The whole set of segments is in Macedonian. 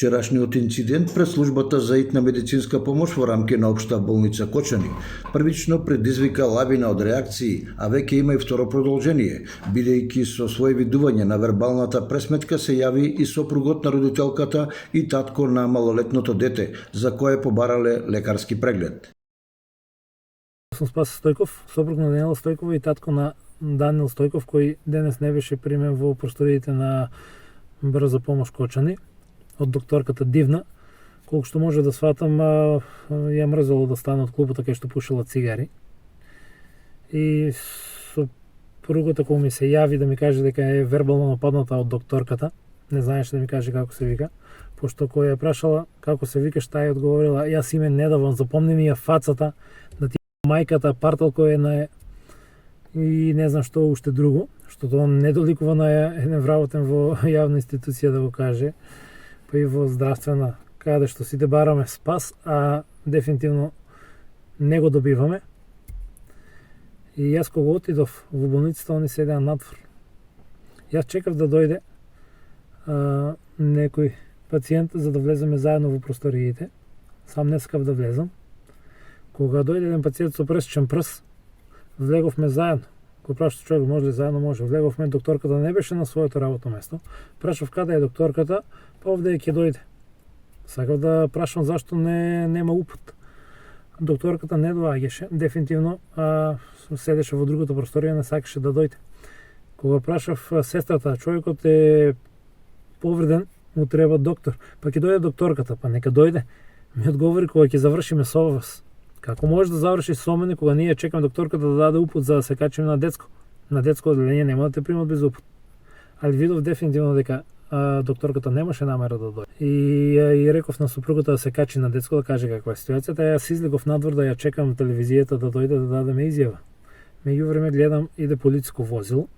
Вчерашниот инцидент пред службата за итна медицинска помош во рамки на општа болница Кочани првично предизвика лавина од реакции, а веќе има и второ продолжение, бидејќи со своје видување на вербалната пресметка се јави и сопругот на родителката и татко на малолетното дете, за кое побарале лекарски преглед. Сум Спас Стојков, сопруг на Даниела Стојкова и татко на Даниел Стојков, кој денес не беше примен во просториите на брза помош Кочани од докторката Дивна. Колку што може да сватам, ја мрзело да стане од клупата кај што пушила цигари. И сопругата кога ми се јави да ми каже дека е вербално нападната од докторката, не знаеше да ми каже како се вика, пошто кој ја прашала како се викаш, таа ја одговорила: јас име не давам, запомни ми ја фацата, да ти мајката, партал кој е на и не знам што уште друго, што тоа не доликува на еден вработен во јавна институција да го каже, па и во здравствена, каде што сите бараме спас, а дефинитивно не го добиваме. И јас кога отидов во болницата, они седеа надвор. Јас чекав да дојде некој пациент за да влеземе заедно во просториите. Сам не сакав да влезам. Кога дојде еден пациент со пресечен прс, влеговме заедно. Кој праша човек може ли заедно, може. Влеговме, докторката не беше на своето работно место. Прашав каде е докторката, па овде ќе дојде. Сакав да прашам зашто нема упат. Докторката не доаѓаше, дефинитивно седеше во другата просторија, не сакаше да дојде. Кога прашав сестрата, човекот е повреден, му треба доктор. Па ќе дојде докторката, па нека дојде. Ми одговори кога ќе завршиме со вас. Како може да заврши со мене кога ние чекаме докторката да даде упут за да се качиме на детско? На детско одделение нема да те примат без упут. Али видов дефинитивно дека докторката немаше намера да дојде. И реков на сопругата да се качи на детско да каже каква е ситуацијата. Јас излегов надвор да ја чекам телевизијата да дојде да дадеме изјава. Меѓувреме гледам иде полициско возило,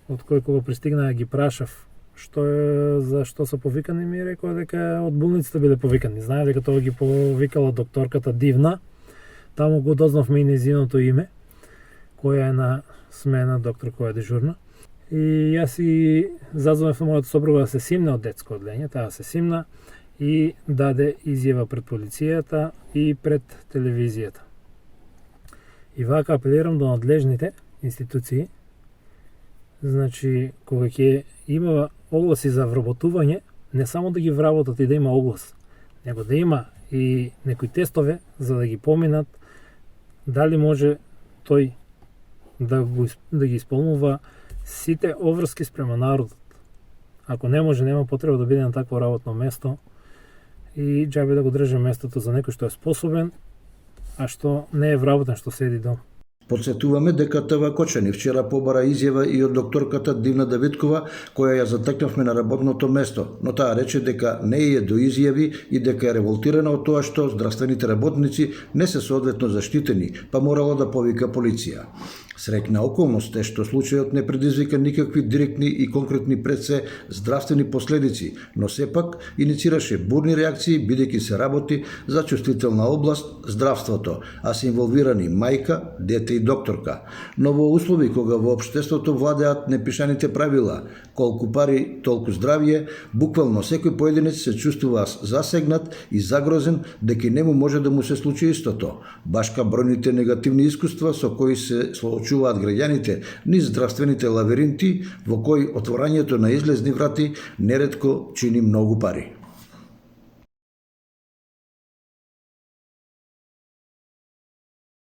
од кој кога пристигна ги прашав што е, за што се повикани, ми рекоа дека од болницата биле повикани. Знае дека тоа ги повикала докторката Дивна. Таму го дознавме и нејзиното име, која е на смена, доктор која е дежурна. И јас и зазвонев на мојата сопруга да се симне од детско одделение, таа се симна и даде изјава пред полицијата и пред телевизијата. И вака апелирам до надлежните институции, значи кога ќе има огласи за вработување, не само да ги вработат и да има оглас, него да има и некои тестове за да ги поминат дали може тој да ги исполнува сите обврски спрема народот. Ако не може, нема потреба да биде на такво работно место и џабе да го држи местото за некој што е способен, а што не е вработен, што седи дома. Подсетуваме дека ТВ Кочани вчера побара изјава и од докторката Дивна Давидкова, која ја затекнавме на работното место, но таа рече дека не е до изјави и дека е револтирана од тоа што здравствените работници не се соодветно заштитени, па морала да повика полиција. Среќна околност е што случајот не предизвика никакви директни и конкретни пред се здравствени последици, но сепак иницираше бурни реакции бидејќи се работи за чувствителна област здравството, а се инволвирани мајка, дете и докторка. Но во услови кога во општеството владеат непишаните правила, колку пари, толку здравје, буквално секој поединец се чувствува засегнат и загрозен дека нему може да му се случи истото. Башка бројните негативни искуства со кои се соочуваат граѓаните низ здравствените лавиринти во кои отворањето на излезни врати неретко чини многу пари.